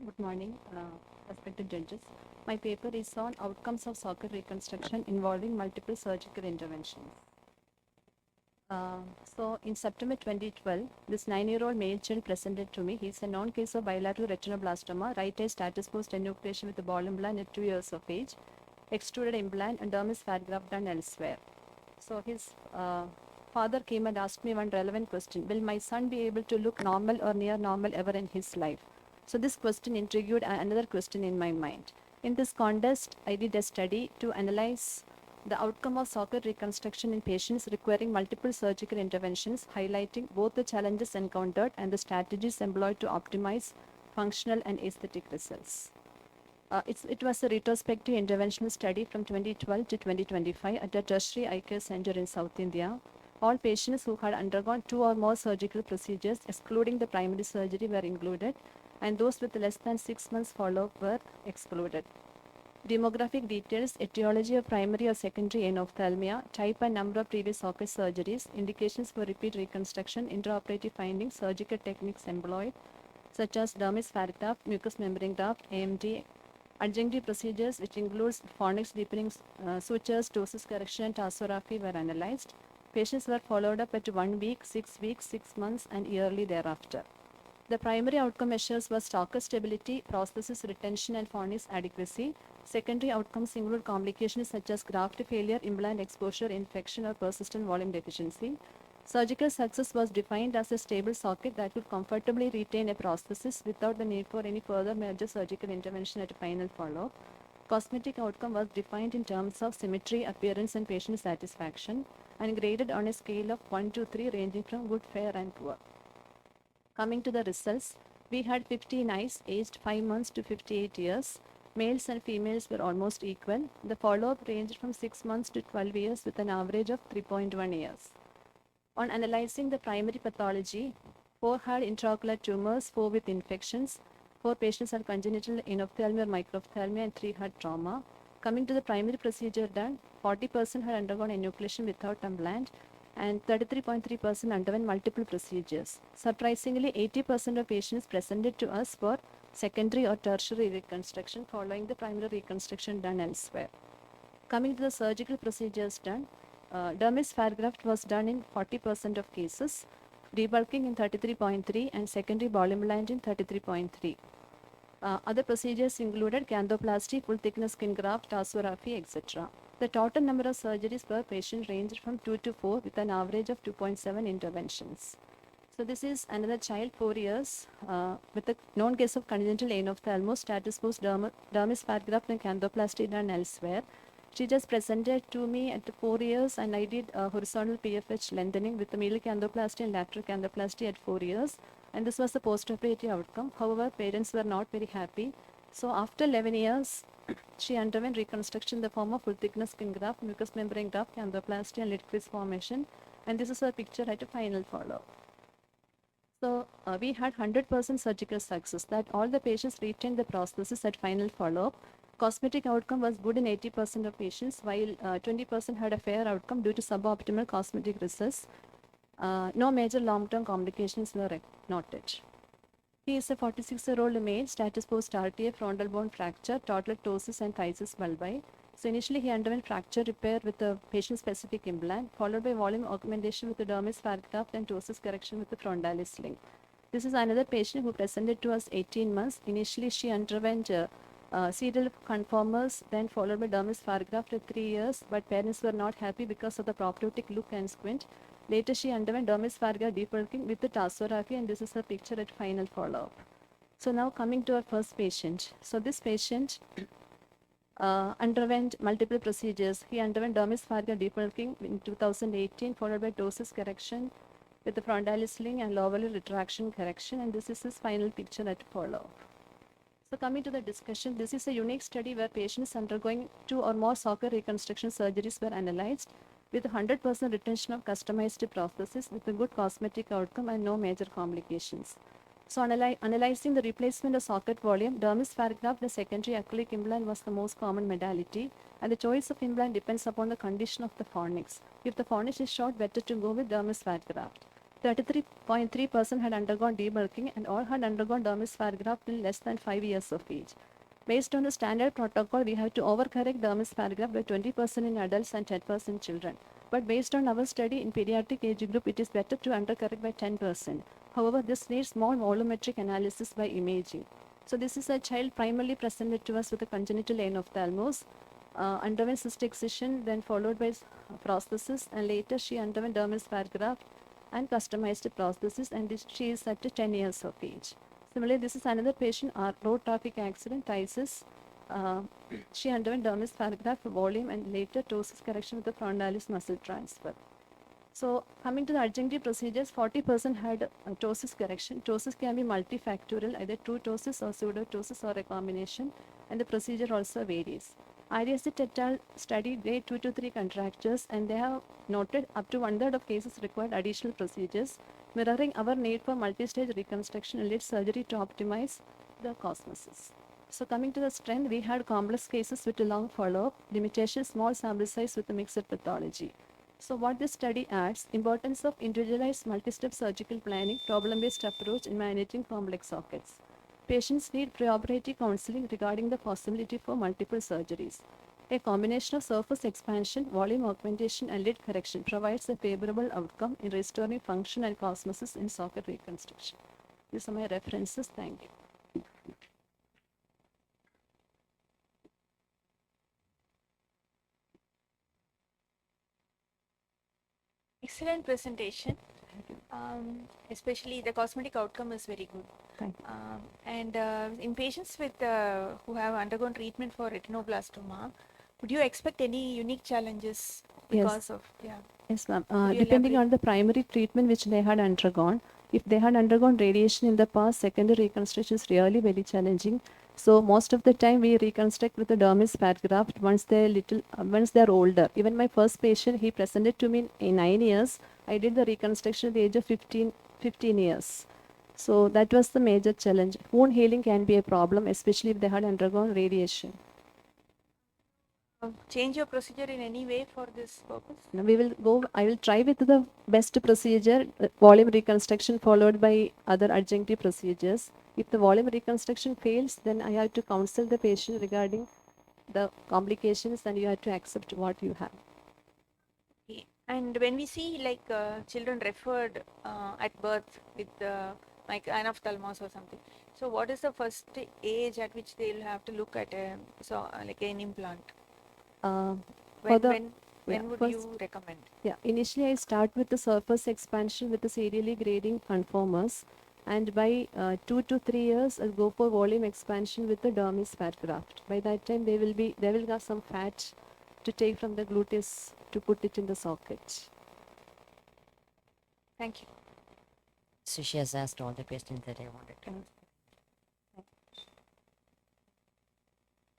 Good morning, respected judges. My paper is on outcomes of socket reconstruction involving multiple surgical interventions. So, in September 2012, this 9-year-old male child presented to me. He's a known case of bilateral retinoblastoma, right eye status post enucleation with a ball implant at 2 years of age, extruded implant, and dermis fat graft done elsewhere. So, his father came and asked me one relevant question: will my son be able to look normal or near normal ever in his life? So this question intrigued another question in my mind. In this context, I did a study to analyze the outcome of socket reconstruction in patients requiring multiple surgical interventions, highlighting both the challenges encountered and the strategies employed to optimize functional and aesthetic results. It was a retrospective interventional study from 2012 to 2025 at a tertiary eye care center in South India. All patients who had undergone 2 or more surgical procedures, excluding the primary surgery, were included, and those with less than 6 months follow-up were excluded. Demographic details: etiology of primary or secondary anophthalmia, type and number of previous socket surgeries, indications for repeat reconstruction, intraoperative findings, surgical techniques employed, such as dermis fat graft, mucous membrane graft, AMD, adjunctive procedures, which includes fornix deepening, sutures, ptosis correction, and tarsography, were analyzed. Patients were followed up at 1 week, 6 weeks, 6 months, and yearly thereafter. The primary outcome measures were stalker stability, prosthesis retention, and fornix adequacy. Secondary outcomes include complications such as graft failure, implant exposure, infection, or persistent volume deficiency. Surgical success was defined as a stable socket that could comfortably retain a prosthesis without the need for any further major surgical intervention at final follow-up. Cosmetic outcome was defined in terms of symmetry, appearance, and patient satisfaction, and graded on a scale of 1 to 3, ranging from good, fair, and poor. Coming to the results, we had 15 eyes aged 5 months to 58 years. Males and females were almost equal. The follow-up ranged from 6 months to 12 years with an average of 3.1 years. On analyzing the primary pathology, 4 had intraocular tumors, 4 with infections, 4 patients had congenital anophthalmia or microphthalmia, and 3 had trauma. Coming to the primary procedure done, 40% had undergone enucleation without implant, and 33.3% underwent multiple procedures. Surprisingly, 80% of patients presented to us for secondary or tertiary reconstruction following the primary reconstruction done elsewhere. Coming to the surgical procedures done, dermis fat graft was done in 40% of cases, debulking in 33.3%, and secondary ball implant in 33.3%. Other procedures included canthoplasty, full thickness skin graft, tarsography, etc. The total number of surgeries per patient ranged from 2 to 4 with an average of 2.7 interventions. So this is another child, 4 years, with a known case of congenital anophthalmos, status post dermis fat graft, and canthoplasty done elsewhere. She just presented to me at 4 years, and I did horizontal PFH lengthening with the medial canthoplasty and lateral canthoplasty at 4 years. And this was the post-operative outcome. However, parents were not very happy. So after 11 years, she underwent reconstruction in the form of full thickness skin graft, mucous membrane graft, canthoplasty, and lid crease formation. And this is her picture at a final follow-up. So we had 100% surgical success, that all the patients retained the prosthesis at final follow-up. Cosmetic outcome was good in 80% of patients, while 20% had a fair outcome due to suboptimal cosmetic results. No major long-term complications were noted. He is a 46-year-old male, status post RTA, frontal bone fracture, total ptosis, and physis bulbi. So initially he underwent fracture repair with a patient-specific implant, followed by volume augmentation with the dermis fat graft and ptosis correction with the frontalis sling. This is another patient who presented to us 18 months. Initially she underwent serial conformers, then followed by dermis fat graft at 3 years, but parents were not happy because of the proptotic look and squint. Later she underwent dermis fat graft debulking with the tarsography, and this is her picture at final follow-up. So now coming to our first patient. So this patient underwent multiple procedures. He underwent dermis fat graft debulking in 2018, followed by ptosis correction with the frontalis sling and lower lid retraction correction, and this is his final picture at follow-up. So coming to the discussion, this is a unique study where patients undergoing 2 or more socket reconstruction surgeries were analyzed with 100% retention of customized prosthesis with a good cosmetic outcome and no major complications. So analyzing the replacement of socket volume, dermis fat graft, the secondary acrylic implant was the most common modality, and the choice of implant depends upon the condition of the fornix. If the fornix is short, better to go with dermis fat graft. 33.3% had undergone debulking and all had undergone dermis paragraph till less than 5 years of age. Based on the standard protocol, we have to overcorrect dermis paragraph by 20% in adults and 10% in children. But based on our study in pediatric age group, it is better to undercorrect by 10%. However, this needs more volumetric analysis by imaging. So this is a child primarily presented to us with a congenital ophthalmos, underwent cystic excision, then followed by prosthesis, and later she underwent dermis paragraph and customized prosthesis, and she is at 10 years of age. Similarly, this is another patient, road traffic accident, ISIS. She underwent dermis paragraph volume and later ptosis correction with the frontalis muscle transfer. So coming to the adjunctive procedures, 40% had ptosis correction. Ptosis can be multifactorial, either true ptosis or pseudotosis or a combination, and the procedure also varies. Arias et al. Studied grade 2 to 3 contractures, and they have noted up to 1/3 of cases required additional procedures, mirroring our need for multi-stage reconstruction and led surgery to optimize the cosmesis. So coming to the strength, we had complex cases with a long follow-up, limitation, small sample size with a mixed pathology. So what this study adds, importance of individualized multi-step surgical planning, problem-based approach in managing complex sockets. Patients need preoperative counseling regarding the possibility for multiple surgeries. A combination of surface expansion, volume augmentation, and lid correction provides a favorable outcome in restoring function and cosmesis in socket reconstruction. These are my references. Thank you. Excellent presentation. Especially the cosmetic outcome is very good. Thank you. And in patients with who have undergone treatment for retinoblastoma, would you expect any unique challenges because of Yes, ma'am. you Depending elaborate? on the primary treatment which they had undergone, if they had undergone radiation in the past, secondary reconstruction is really very challenging. So most of the time we reconstruct with the dermis fat graft once they're older. Even my first patient, he presented to me in 9 years. I did the reconstruction at the age of 15 years. So that was the major challenge. Wound healing can be a problem, especially if they had undergone radiation. Change your procedure in any way for this purpose? Now I will try with the best procedure, volume reconstruction followed by other adjunctive procedures. If the volume reconstruction fails, then I have to counsel the patient regarding the complications and you have to accept what you have. Okay. And when we see like children referred at birth with like anophthalmos or something, so what is the first age at which they'll have to look at like an implant? When would you recommend? Yeah, initially I start with the surface expansion with the serially grading conformers, and by 2 to 3 years I'll go for volume expansion with the dermis fat graft. By that time they will have some fat to take from the gluteus to put it in the socket. Thank you. So she has asked all the questions that I wanted to ask.